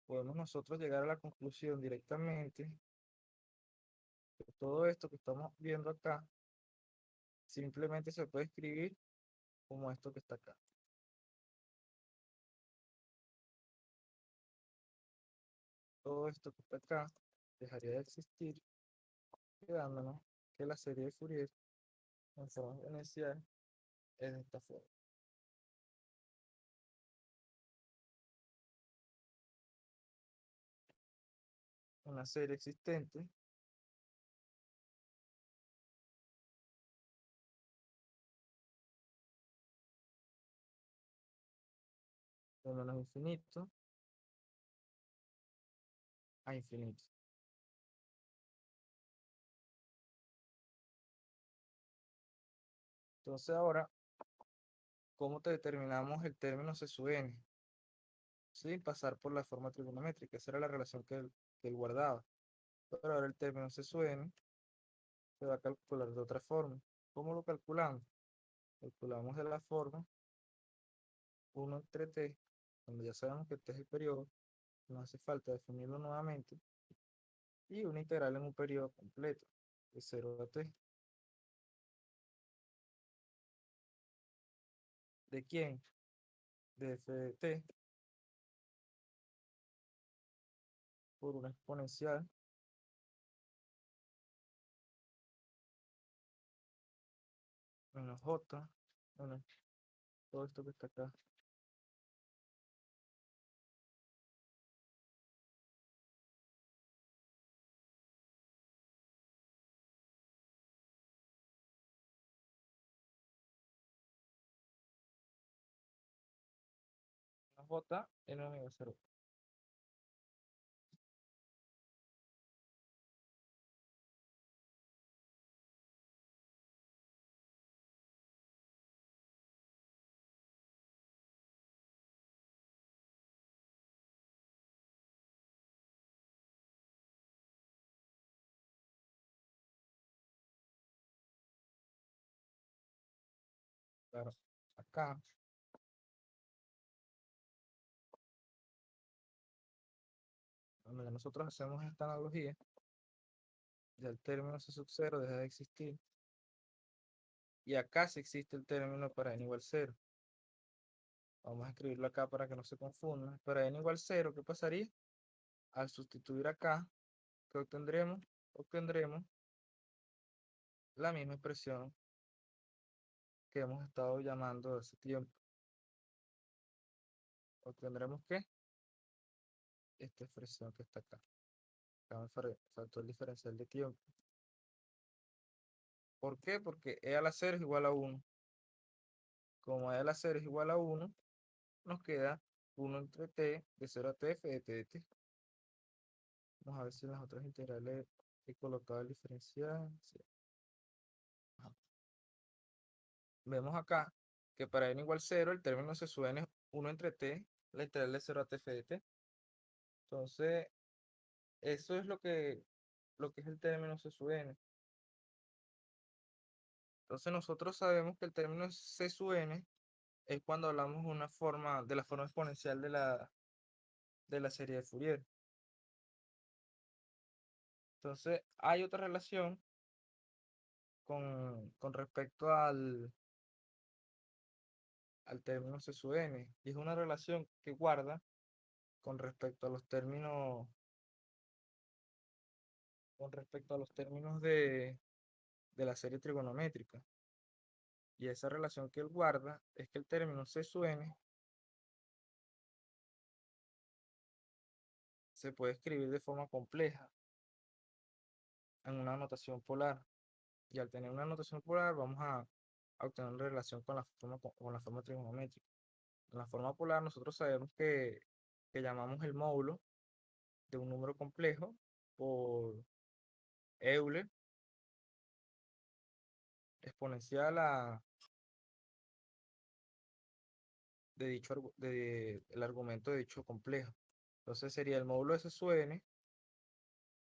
podemos nosotros llegar a la conclusión directamente que todo esto que estamos viendo acá simplemente se puede escribir como esto que está acá. Todo esto que está acá dejaría de existir, quedándonos que la serie de Fourier en forma exponencial es de esta forma. Una serie existente de menos infinito a infinito. Entonces ahora, ¿cómo te determinamos el término C sub n? Sin pasar por la forma trigonométrica. Esa era la relación que él guardaba. Pero ahora el término C sub n se va a calcular de otra forma. ¿Cómo lo calculamos? Calculamos de la forma 1 entre t, donde ya sabemos que t es el periodo, no hace falta definirlo nuevamente, y una integral en un periodo completo, de 0 a t. ¿De quién? De f de t por una exponencial menos j, bueno, todo esto que está acá, menos j en omega 0. Claro, acá, donde nosotros hacemos esta analogía, ya el término C sub 0 deja de existir, y acá sí existe el término para n igual 0. Vamos a escribirlo acá para que no se confunda. Para n igual 0, ¿qué pasaría? Al sustituir acá, ¿qué obtendremos? Obtendremos la misma expresión que hemos estado llamando hace tiempo. Obtendremos que esta expresión que está acá. Acá me faltó el diferencial de tiempo. ¿Por qué? Porque e a la 0 es igual a 1. Como e a la 0 es igual a 1, nos queda 1 entre t de 0 a t f de t de t. Vamos a ver si en las otras integrales he colocado el diferencial. Sí. Vemos acá que para n igual 0 el término se sube es 1 entre t, la integral de 0 a t f de t. Entonces, eso es lo que es el término C sub n. Entonces nosotros sabemos que el término C sub n es cuando hablamos de la forma exponencial de la serie de Fourier. Entonces, hay otra relación con respecto al término C sub n, y es una relación que guarda con respecto a los términos, de la serie trigonométrica. Y esa relación que él guarda es que el término C sub n se puede escribir de forma compleja en una notación polar. Y al tener una notación polar vamos a obtener una relación con la forma trigonométrica. En la forma polar nosotros sabemos que llamamos el módulo de un número complejo por Euler exponencial el argumento de dicho complejo. Entonces sería el módulo de S sub n,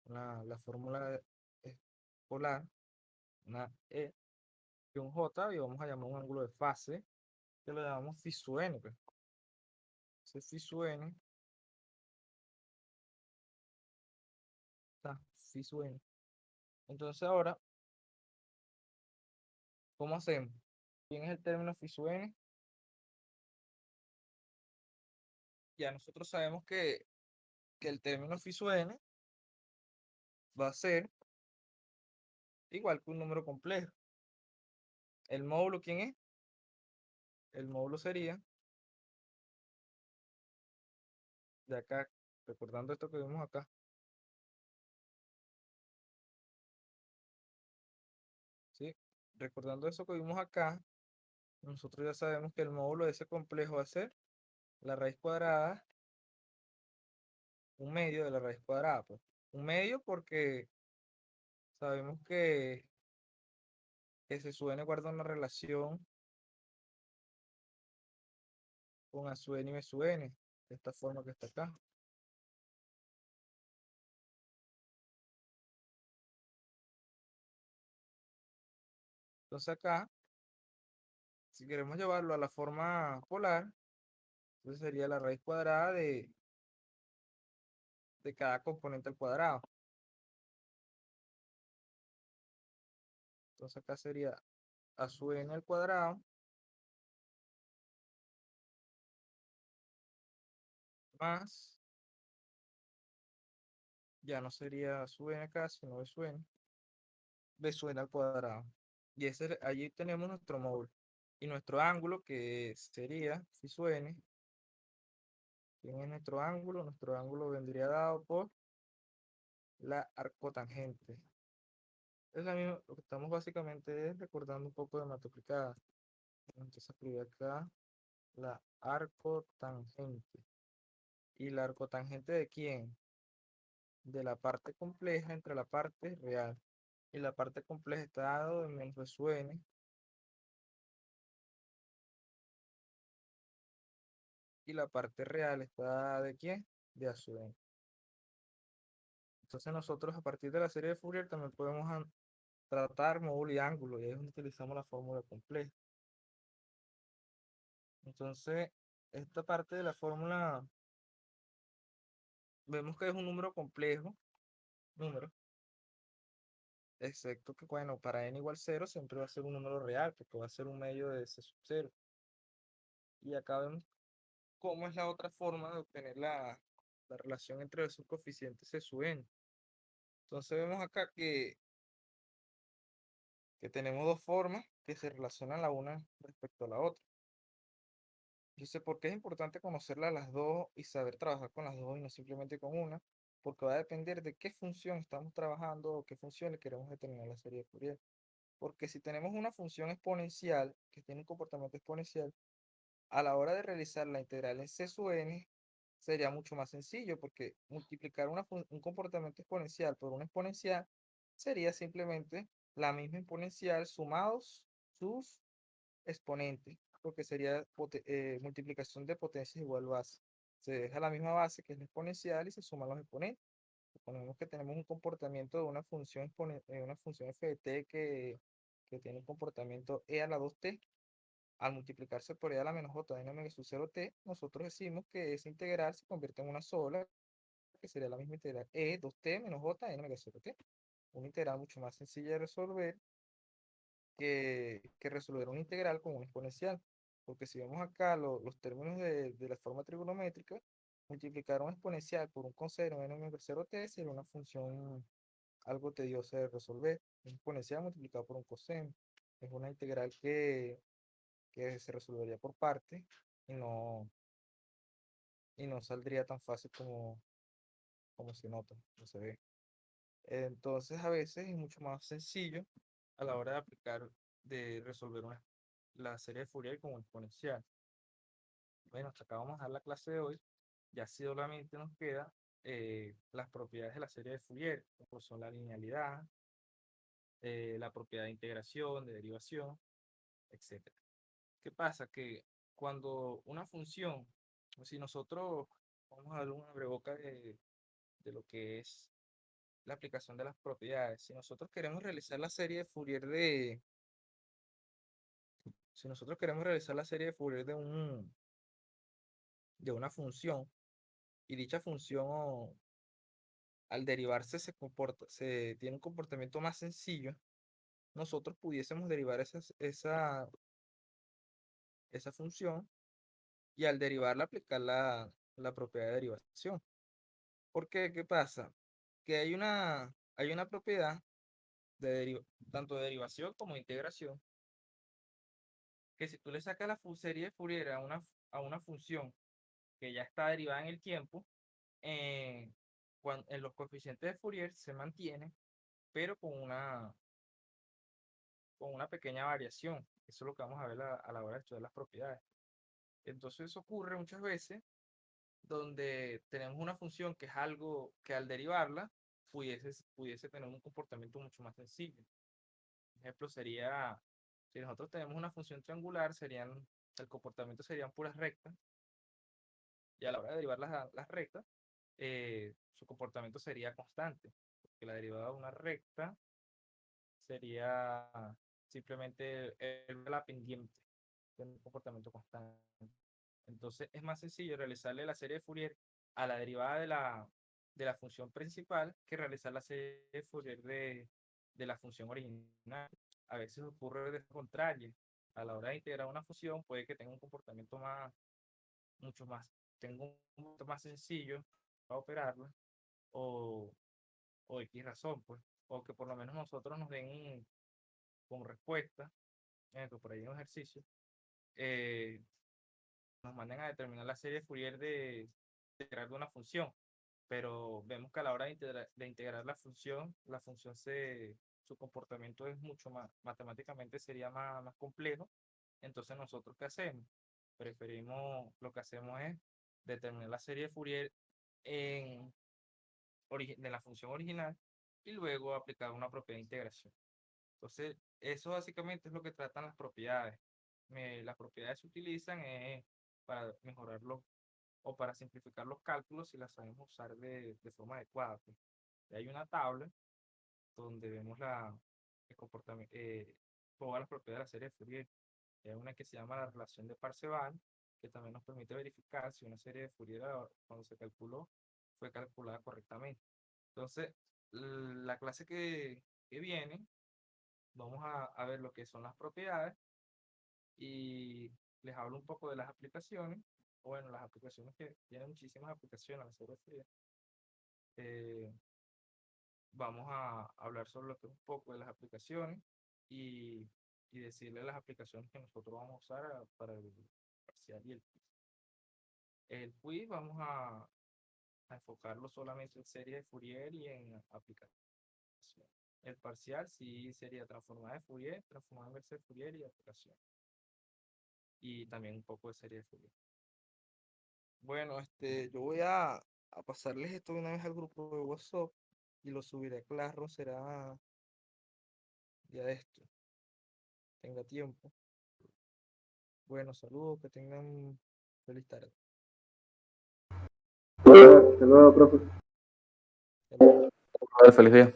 la fórmula es polar, una E y un J, y vamos a llamar un ángulo de fase, que lo llamamos phi sub n, pues. Ese phi sub n, está, phi sub n. Entonces ahora, ¿cómo hacemos? ¿Quién es el término phi sub n? Ya nosotros sabemos que el término phi sub n va a ser igual que un número complejo. ¿El módulo quién es? El módulo sería de acá, recordando esto que vimos acá, ¿sí? Recordando eso que vimos acá, nosotros ya sabemos que el módulo de ese complejo va a ser la raíz cuadrada, un medio de la raíz cuadrada, pues. Un medio porque sabemos que S sub n guarda una relación con A sub n y B sub n, de esta forma que está acá. Entonces acá, si queremos llevarlo a la forma polar, entonces sería la raíz cuadrada de cada componente al cuadrado. Entonces acá sería A sub n al cuadrado más, ya no sería A sub n acá, sino B sub n al cuadrado. Y allí tenemos nuestro módulo. Y nuestro ángulo, que sería phi sub n, ¿quién es nuestro ángulo? Nuestro ángulo vendría dado por la arcotangente. Es la misma, lo que estamos básicamente es recordando un poco de multiplicada. Entonces escribí acá la arcotangente. ¿Y la arcotangente de quién? De la parte compleja entre la parte real. Y la parte compleja está dado en menos B sub n. Y la parte real está dada de quién? De A sub n. Entonces nosotros a partir de la serie de Fourier también podemos tratar módulo y ángulo, y ahí es donde utilizamos la fórmula compleja. Entonces, esta parte de la fórmula vemos que es un número complejo, número, excepto que, bueno, para n igual 0 siempre va a ser un número real, porque va a ser un medio de c sub 0. Y acá vemos cómo es la otra forma de obtener la relación entre esos coeficientes c sub n. Entonces vemos acá que tenemos dos formas que se relacionan la una respecto a la otra. Dice, ¿por qué es importante conocerlas las dos y saber trabajar con las dos y no simplemente con una? Porque va a depender de qué función estamos trabajando o qué función le queremos determinar a la serie de Fourier. Porque si tenemos una función exponencial que tiene un comportamiento exponencial, a la hora de realizar la integral en C sub n, sería mucho más sencillo, porque multiplicar un comportamiento exponencial por una exponencial sería simplemente la misma exponencial sumados sus exponentes, porque sería multiplicación de potencias igual base. Se deja la misma base que es la exponencial y se suman los exponentes. Suponemos que tenemos un comportamiento de una función f de t que tiene un comportamiento e a la 2t. Al multiplicarse por e a la menos j de n omega sub 0t, nosotros decimos que esa integral se convierte en una sola, que sería la misma integral e 2t menos j de n omega 0t. Una integral mucho más sencilla de resolver que resolver una integral con una exponencial. Porque si vemos acá los términos de la forma trigonométrica, multiplicar una exponencial por un coseno de n omega 0t sería una función algo tediosa de resolver. Una exponencial multiplicada por un coseno. Es una integral que se resolvería por parte y no saldría tan fácil como se nota, como se ve. Entonces a veces es mucho más sencillo a la hora de de resolver la serie de Fourier como exponencial. Bueno, hasta acá vamos a dejar la clase de hoy. Ya solamente nos queda las propiedades de la serie de Fourier, como son la linealidad, la propiedad de integración, de derivación, etcétera. ¿Qué pasa? Que cuando una función, o si nosotros vamos a dar una breboca de lo que es la aplicación de las propiedades, si nosotros queremos realizar la serie de Fourier si nosotros queremos realizar la serie de Fourier de una función, y dicha función al derivarse tiene un comportamiento más sencillo, nosotros pudiésemos derivar esa función y al derivarla aplicar la propiedad de derivación. ¿Por qué? ¿Qué pasa? Que hay una propiedad tanto de derivación como de integración, que si tú le sacas la serie de Fourier a una función que ya está derivada en el tiempo, eh, en los coeficientes de Fourier se mantiene, pero con una pequeña variación. Eso es lo que vamos a ver a la hora de estudiar las propiedades. Entonces eso ocurre muchas veces donde tenemos una función que es algo que al derivarla pudiese tener un comportamiento mucho más sencillo. Por ejemplo, sería, si nosotros tenemos una función triangular, el comportamiento serían puras rectas, y a la hora de derivar las rectas, su comportamiento sería constante, porque la derivada de una recta sería simplemente la pendiente de un comportamiento constante. Entonces es más sencillo realizarle la serie de Fourier a la derivada de la función principal que realizar la serie de Fourier de la función original. A veces ocurre de contrario. A la hora de integrar una función puede que tenga un comportamiento mucho más, tenga un comportamiento más sencillo para operarla, o, o X razón, pues, o que por lo menos nosotros nos den como respuesta, por ahí un ejercicio, eh, nos manden a determinar la serie de Fourier de integrar de una función, pero vemos que a la hora de integrar la función su comportamiento es mucho más, matemáticamente sería más complejo. Entonces nosotros, ¿qué hacemos? Lo que hacemos es determinar la serie de Fourier en, de la función original y luego aplicar una propiedad de integración. Entonces, eso básicamente es lo que tratan las propiedades. Las propiedades se utilizan para mejorarlo o para simplificar los cálculos si las sabemos usar de forma adecuada, pues. Y hay una tabla donde vemos el comportamiento, todas las propiedades de la serie de Fourier. Hay una que se llama la relación de Parseval, que también nos permite verificar si una serie de Fourier cuando se calculó fue calculada correctamente. Entonces, la clase que viene, vamos a ver lo que son las propiedades y les hablo un poco de las aplicaciones. Bueno, las aplicaciones que tienen muchísimas aplicaciones a la serie de Fourier. Eh, Vamos a hablar sobre lo que es un poco de las aplicaciones y, y decirles las aplicaciones que nosotros vamos a usar para el parcial y el quiz. El quiz vamos a enfocarlo solamente en serie de Fourier y en aplicación. El parcial sí sería transformada de Fourier, transformada inversa de Fourier y aplicación. Y también un poco de serie de Fourier. Bueno, yo voy a pasarles esto de una vez al grupo de WhatsApp y lo subiré a Classroom, será ya esto, tenga tiempo. Bueno, saludos, que tengan feliz tarde. Hasta luego, profe. Hasta luego. Feliz día.